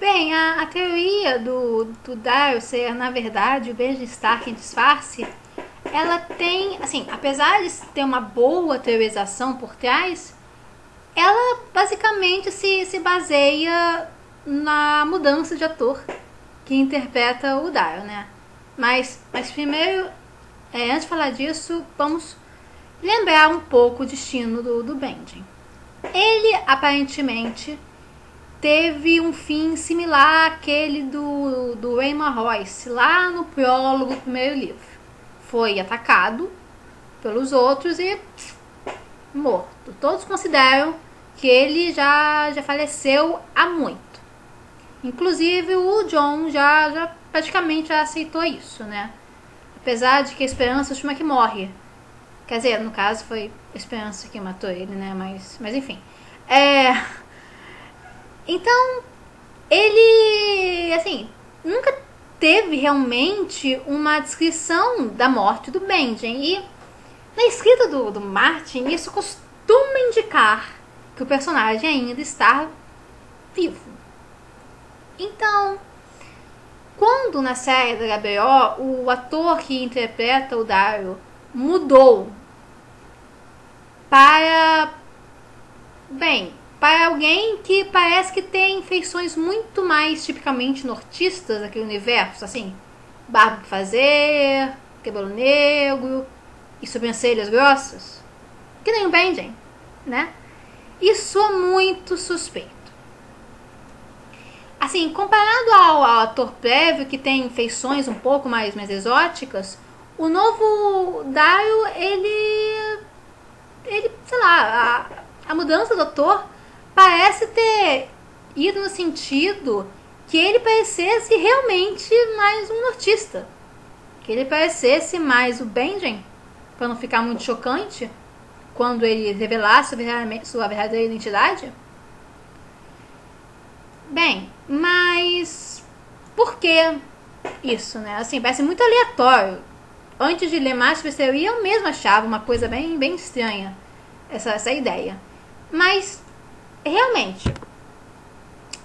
Bem, a teoria do Daryl ser, na verdade, o Benjen Stark em disfarce, ela tem, assim, apesar de ter uma boa teorização por trás, ela basicamente se baseia na mudança de ator que interpreta o Daryl, né? Mas primeiro, antes de falar disso, vamos lembrar um pouco o destino do Benjen. Ele, aparentemente, teve um fim similar àquele do Raymond Royce, lá no prólogo do primeiro livro. Foi atacado pelos outros e morto. Todos consideram que ele já faleceu há muito. Inclusive o Jon já praticamente já aceitou isso, né? Apesar de que a Esperança última que morre. Quer dizer, no caso foi a Esperança que matou ele, né? Mas enfim. Então, ele, assim, nunca teve realmente uma descrição da morte do Benjen. E na escrita do Martin, isso costuma indicar que o personagem ainda está vivo. Então, quando na série da HBO o ator que interpreta o Daryl mudou para alguém que parece que tem feições muito mais tipicamente nortistas daquele universo, assim, barba pra fazer, cabelo negro e sobrancelhas grossas, que nem o Benjen, né? Isso é muito suspeito. Assim, comparado ao ator prévio, que tem feições um pouco mais exóticas, o novo Daryl, ele sei lá, a mudança do ator parece ter ido no sentido que ele parecesse realmente mais um nortista. Que ele parecesse mais o Benjen, para não ficar muito chocante quando ele revelasse sua verdadeira identidade. Bem, mas por que isso, né? Assim, parece muito aleatório. Antes de ler mais sobre teoria, eu mesmo achava uma coisa bem estranha essa ideia. Mas, realmente,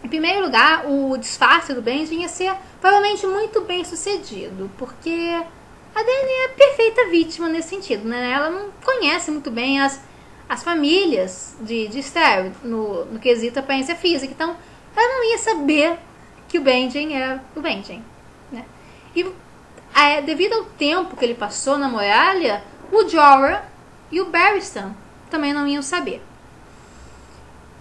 em primeiro lugar, o disfarce do Benjen ia ser provavelmente muito bem sucedido, porque a Dany é a perfeita vítima nesse sentido, né? Ela não conhece muito bem as famílias de Styr no quesito aparência física, então ela não ia saber que o Benjen é o Benjen, né? E devido ao tempo que ele passou na muralha, o Jorah e o Barristan também não iam saber.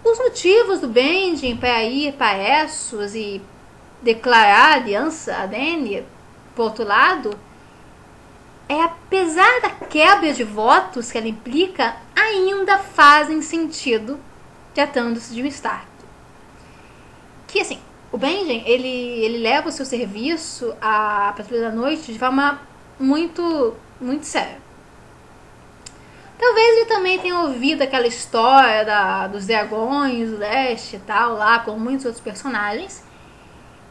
Os motivos do Benjen para ir para Essos e declarar aliança a Dany, por outro lado, apesar da quebra de votos que ela implica, ainda fazem sentido tratando-se de um Stark. Que assim, o Benjen, ele leva o seu serviço à Patrulha da Noite de forma muito séria. Talvez ele também tenha ouvido aquela história dos dragões do leste e tal, lá com muitos outros personagens.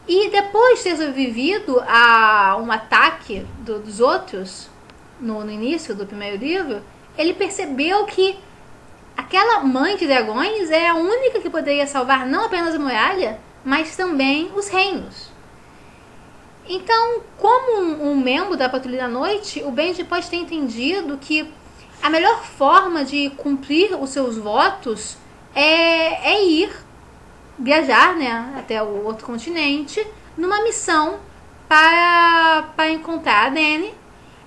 E depois de ter sobrevivido a um ataque dos outros no início do primeiro livro, ele percebeu que aquela mãe de dragões é a única que poderia salvar não apenas a muralha, mas também os reinos. Então, como um membro da Patrulha da Noite, o Benjen pode ter entendido que a melhor forma de cumprir os seus votos é viajar, né, até o outro continente, numa missão para encontrar a Dany,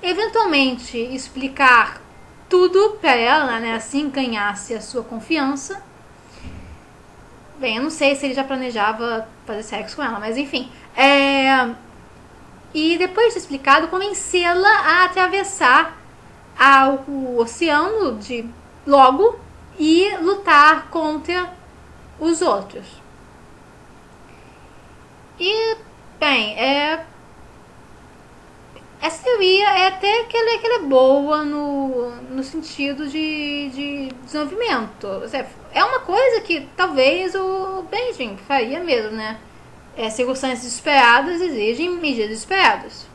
eventualmente explicar tudo para ela, né, assim ganhasse a sua confiança. Bem, eu não sei se ele já planejava fazer sexo com ela, mas enfim. E depois de explicado, convencê-la a atravessar o oceano logo e lutar contra os outros. E, bem, essa teoria até que ela é boa no sentido de desenvolvimento. É uma coisa que talvez o Benjen faria mesmo, né? Circunstâncias desesperadas exigem medidas desesperadas.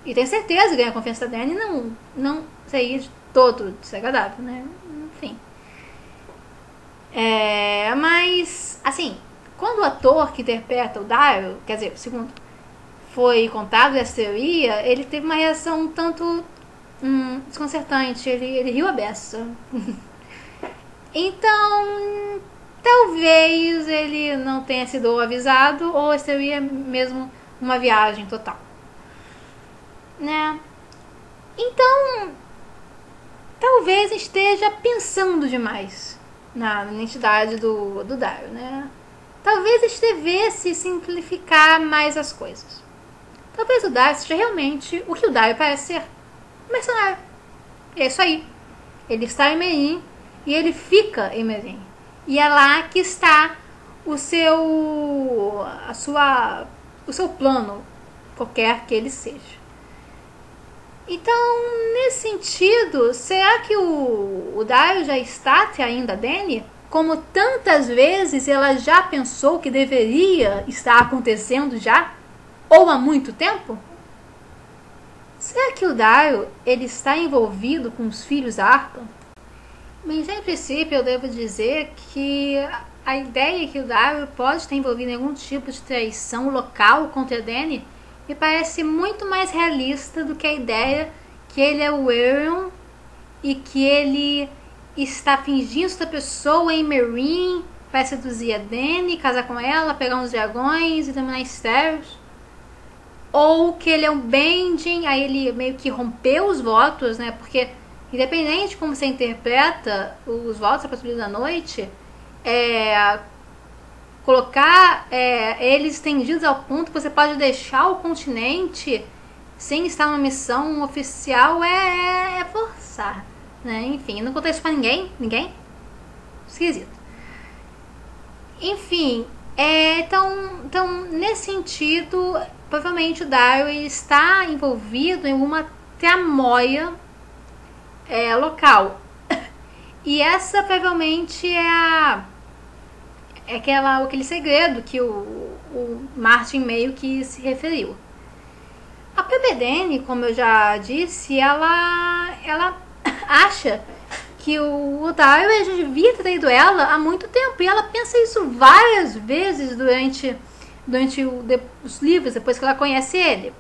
E tenho certeza que ganhar a confiança da Dany não seria de todo desagradável, né? Enfim. Mas, assim, quando o ator que interpreta o Daryl, quer dizer, o segundo, foi contado essa teoria, ele teve uma reação um tanto desconcertante. Ele riu a beça. Então, talvez ele não tenha sido avisado, ou essa teoria é mesmo uma viagem total, né? Então, talvez esteja pensando demais na identidade do Daryl, né? Talvez este devesse simplificar mais as coisas. Talvez o Daryl seja realmente o que o Daryl parece ser, um mercenário. É isso aí. Ele está em Meereen e ele fica em Meereen. E é lá que está o seu plano, qualquer que ele seja. Então, nesse sentido, será que o Daryl já está traindo a Dany? Como tantas vezes ela já pensou que deveria estar acontecendo já? Ou há muito tempo? Será que o Daryl ele está envolvido com os filhos da Arpa? Bem, já em princípio eu devo dizer que a ideia que o Daryl pode estar envolvido em algum tipo de traição local contra a Dany me parece muito mais realista do que a ideia que ele é o Euron e que ele está fingindo outra pessoa em Meereen para seduzir a Dany, casar com ela, pegar uns dragões e dominar Estéros. Ou que ele é um Bending, aí ele meio que rompeu os votos, né? Porque independente de como você interpreta os votos da Patrulha da Noite, colocar eles estendidos ao ponto que você pode deixar o continente sem estar numa missão oficial é forçar, né? Enfim, não contei isso pra ninguém. Esquisito. Enfim, então nesse sentido, provavelmente o Daryl está envolvido em uma tramóia local. E essa provavelmente é aquele segredo que o Martin meio que se referiu. A própria Dany, como eu já disse, ela acha que o Daryl já devia ter traído ela há muito tempo. E ela pensa isso várias vezes durante os livros, depois que ela conhece ele.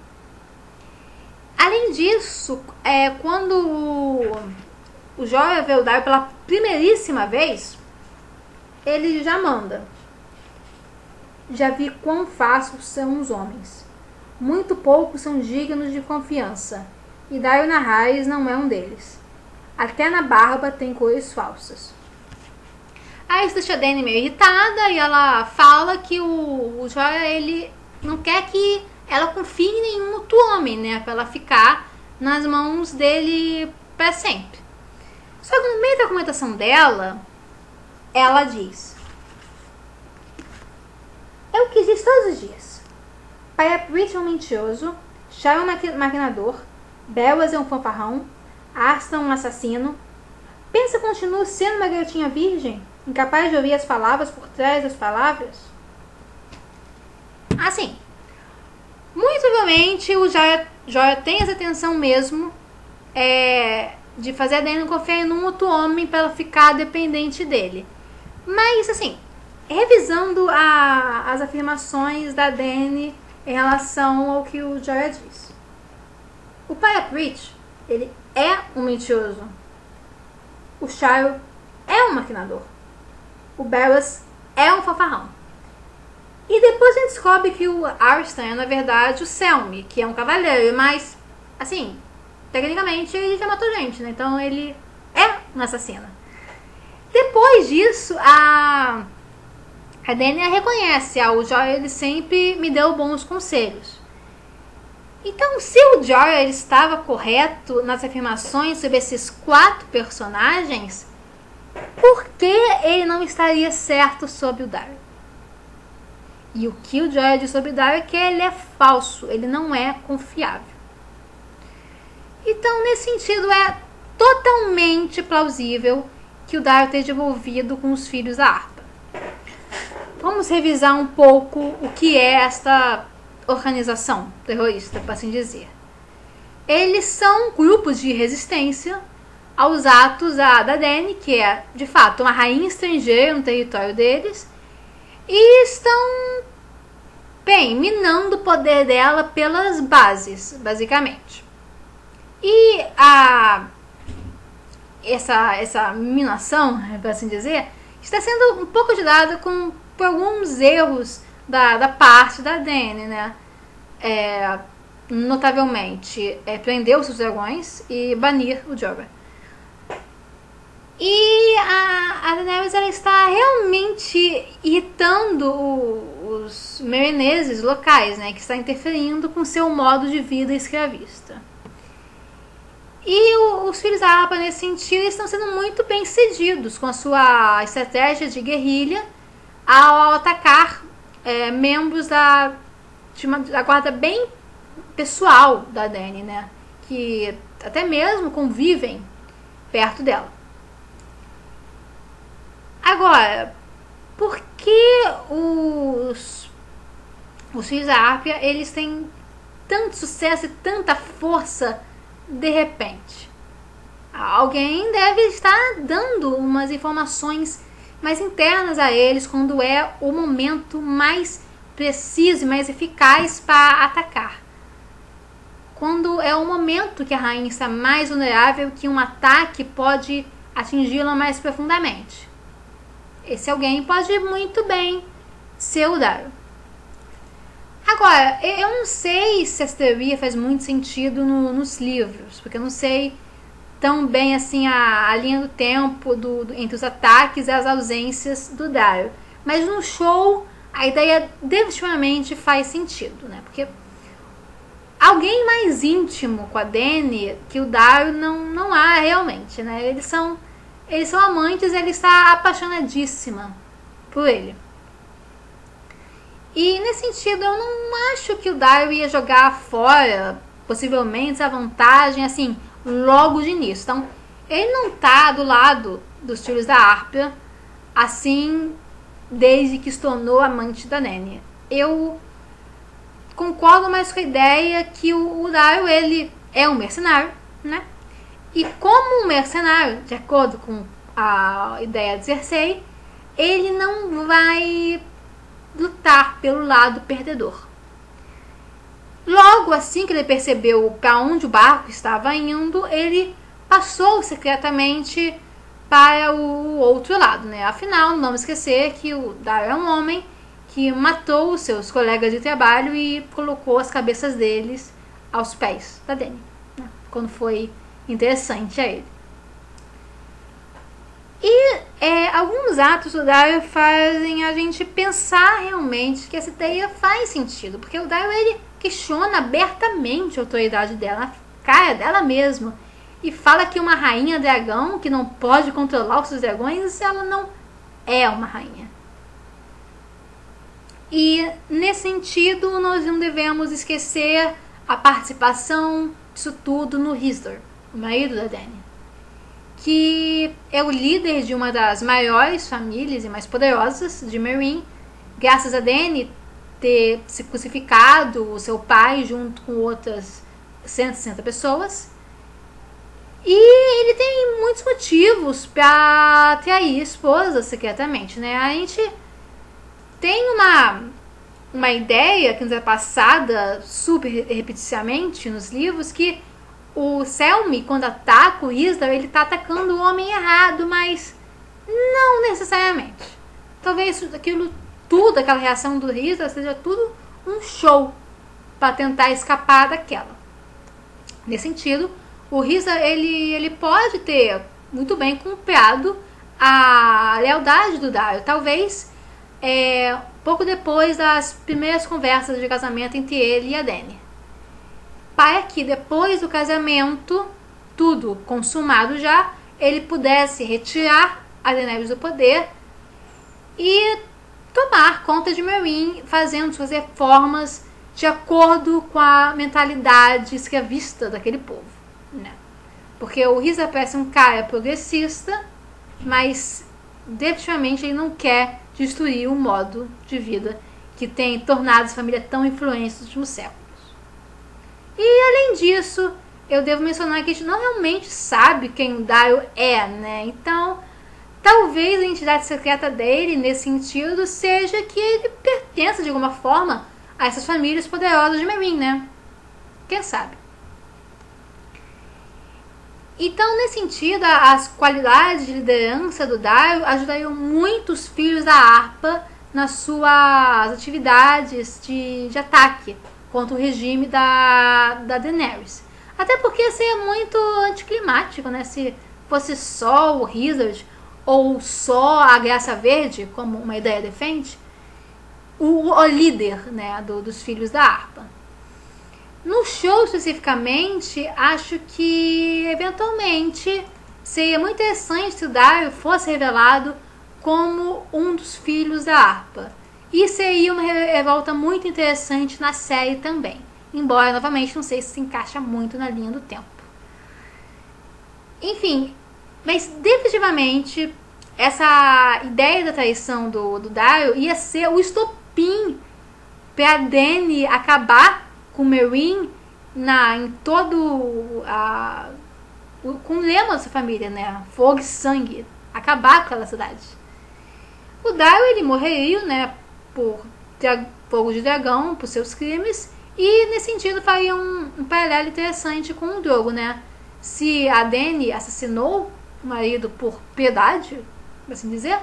Além disso, quando o Jorah vê o Daryl pela primeiríssima vez, ele já manda: já vi quão fáceis são os homens. Muito poucos são dignos de confiança, e Daryl Naharis não é um deles. Até na barba tem cores falsas. Aí isso deixa a Dany meio irritada e ela fala que o Jorah, ele não quer que ela confie em nenhum outro homem, né? Pra ela ficar nas mãos dele pra sempre. Só que no meio da argumentação dela, ela diz: é o que diz todos os dias. Pyaprit é um mentiroso, Shai é um maquinador, Belwas é um fanfarrão, Arstan um assassino. Pensa que continuo sendo uma garotinha virgem, incapaz de ouvir as palavras por trás das palavras? Assim, muito provavelmente o Jorah tem essa intenção mesmo de fazer a Dany confiar em um outro homem para ela ficar dependente dele. Mas, assim, revisando as afirmações da Dany em relação ao que o Jorah diz. O Pyaprit, ele é um mentiroso. O Shai é um maquinador. O Belwas é um fanfarrão. E depois a gente descobre que o Arstan é, na verdade, o Selmy, que é um cavaleiro. Mas, assim, tecnicamente ele já matou gente, né? Então ele é um assassino. Depois disso, a Dany reconhece: o Jorah, ele sempre me deu bons conselhos. Então, se o Jorah ele estava correto nas afirmações sobre esses 4 personagens, por que ele não estaria certo sobre o Daryl? E o que o Jorah diz sobre o Daryl é que ele é falso, ele não é confiável. Então, nesse sentido, é totalmente plausível que o Daryl esteja envolvido com os filhos da Arpa. Vamos revisar um pouco o que é esta organização terrorista, para assim dizer. Eles são grupos de resistência aos atos da Dany, que é, de fato, uma rainha estrangeira no território deles, e estão, bem, minando o poder dela pelas bases, basicamente. E essa minação, por assim dizer, está sendo um pouco ajudada por alguns erros da parte da Dany, né? Notavelmente, prender os seus dragões e banir o Jorah. E a Daenerys, ela está realmente irritando os mereneses locais, né? Que está interferindo com seu modo de vida escravista. E os filhos da Arpa, nesse sentido, estão sendo muito bem sucedidos com a sua estratégia de guerrilha ao atacar membros da guarda bem pessoal da Dany, né? Que até mesmo convivem perto dela. Agora, por que os filhos da Árpia, eles têm tanto sucesso e tanta força de repente? Alguém deve estar dando umas informações mais internas a eles quando é o momento mais preciso e mais eficaz para atacar. Quando é o momento que a rainha está mais vulnerável, que um ataque pode atingi-la mais profundamente. Esse alguém pode muito bem ser o Daryl. Agora, eu não sei se essa teoria faz muito sentido nos livros, porque eu não sei tão bem assim a linha do tempo entre os ataques e as ausências do Daryl. Mas no show, a ideia definitivamente faz sentido, né? Porque alguém mais íntimo com a Dany que o Daryl não há realmente, né? Eles são amantes e ela está apaixonadíssima por ele. E nesse sentido, eu não acho que o Daryl ia jogar fora, possivelmente, a vantagem, assim, logo de início. Então, ele não tá do lado dos filhos da Árpia, assim, desde que se tornou amante da Dany. Eu concordo mais com a ideia que o Daryl, ele é um mercenário, né? E como um mercenário, de acordo com a ideia de Cersei, ele não vai lutar pelo lado perdedor. Logo assim que ele percebeu para onde o barco estava indo, ele passou secretamente para o outro lado, né? Afinal, não vamos esquecer que o Daryl é um homem que matou os seus colegas de trabalho e colocou as cabeças deles aos pés da Dany, né? Quando foi interessante a ele. E alguns atos do Daryl fazem a gente pensar realmente que essa ideia faz sentido, porque o Daryl, ele questiona abertamente a autoridade dela, na cara dela mesmo, e fala que uma rainha dragão que não pode controlar os seus dragões, ela não é uma rainha. E nesse sentido, nós não devemos esquecer a participação disso tudo no Rhystor, o marido da Dany, que é o líder de uma das maiores famílias e mais poderosas de Meereen, graças a Dany ter se crucificado o seu pai junto com outras 160 pessoas. E ele tem muitos motivos para trair a esposa secretamente, né? A gente tem uma ideia que nos é passada super repetidamente nos livros, que o Selmy, quando ataca o Rhystor, ele tá atacando o homem errado, mas não necessariamente. Talvez tudo, aquela reação do Rhystor, seja tudo um show para tentar escapar daquela. Nesse sentido, o Rhystor, ele pode ter muito bem comprado a lealdade do Daryl. Talvez pouco depois das primeiras conversas de casamento entre ele e a Dany, para que depois do casamento, tudo consumado já, ele pudesse retirar a Daenerys do poder e tomar conta de Meereen, fazendo suas reformas de acordo com a mentalidade escravista daquele povo, né? Porque o Rhystor parece um cara progressista, mas definitivamente ele não quer destruir o modo de vida que tem tornado essa família tão influente nos últimos séculos. E além disso, eu devo mencionar que a gente não realmente sabe quem o Daryl é, né? Então, talvez a identidade secreta dele, nesse sentido, seja que ele pertença de alguma forma a essas famílias poderosas de Meereen, né? Quem sabe? Então, nesse sentido, as qualidades de liderança do Dario ajudariam muito os filhos da Harpa nas suas atividades de ataque contra o regime da Daenerys. Até porque seria muito anticlimático, né? Se fosse só o Rizzard ou só a Graça Verde, como uma ideia defende, o líder, né, dos filhos da Harpa. No show, especificamente, acho que, eventualmente, seria muito interessante se o Dario fosse revelado como um dos filhos da Harpa. E seria uma revolta muito interessante na série também. Embora, novamente, não sei se se encaixa muito na linha do tempo. Enfim, mas definitivamente essa ideia da traição do Dario ia ser o estopim para a Dany acabar com Meereen em todo com o lema dessa família, né? Fogo e sangue. Acabar com aquela cidade. O Dario, ele morreria, né? Por fogo de dragão, por seus crimes. E, nesse sentido, faria um paralelo interessante com o Drogo, né? Se a Dany assassinou o marido por piedade, por assim dizer,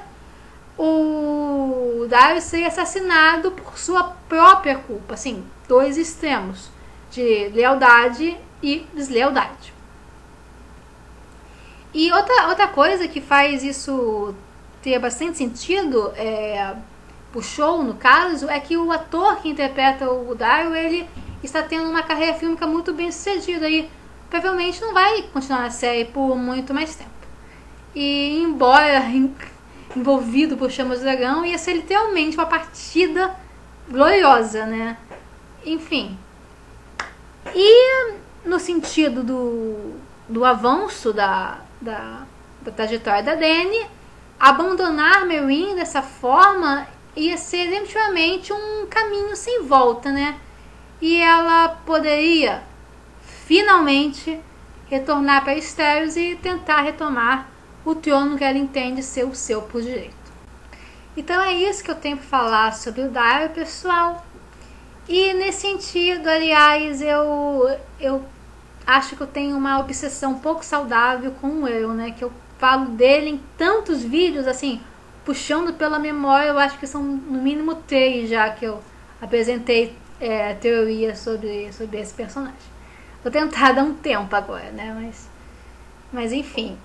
o Dario seria assassinado por sua própria culpa. Assim, dois extremos de lealdade e deslealdade. E outra coisa que faz isso ter bastante sentido, o show, no caso, é que o ator que interpreta o Dario, ele está tendo uma carreira fílmica muito bem sucedida e provavelmente não vai continuar na série por muito mais tempo. E embora envolvido por Chamas do Dragão, ia ser literalmente uma partida gloriosa, né? Enfim. E no sentido do avanço da trajetória da Dany, abandonar Meereen dessa forma ia ser definitivamente um caminho sem volta, né? E ela poderia finalmente retornar para Estéreos e tentar retomar o trono que ela entende ser o seu por direito. Então é isso que eu tenho para falar sobre o Dario, pessoal. E nesse sentido, aliás, eu acho que eu tenho uma obsessão um pouco saudável com o eu, né? Que eu falo dele em tantos vídeos, assim, puxando pela memória. Eu acho que são no mínimo 3 já que eu apresentei teorias sobre esse personagem. Vou tentar dar um tempo agora, né? Mas enfim.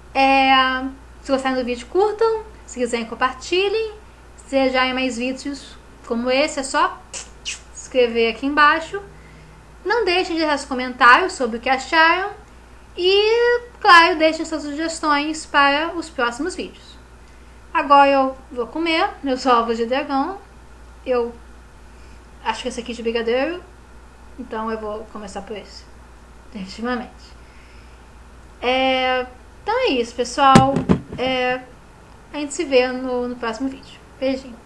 Se gostaram do vídeo, curtam. Se quiserem, compartilhem. Se desejarem mais vídeos como esse, é só escrever aqui embaixo. Não deixem de deixar os comentários sobre o que acharam. E, claro, deixem suas sugestões para os próximos vídeos. Agora eu vou comer meus ovos de dragão. Eu acho que esse aqui é de brigadeiro. Então eu vou começar por esse. Definitivamente. Então é isso, pessoal. A gente se vê no próximo vídeo. Beijinho.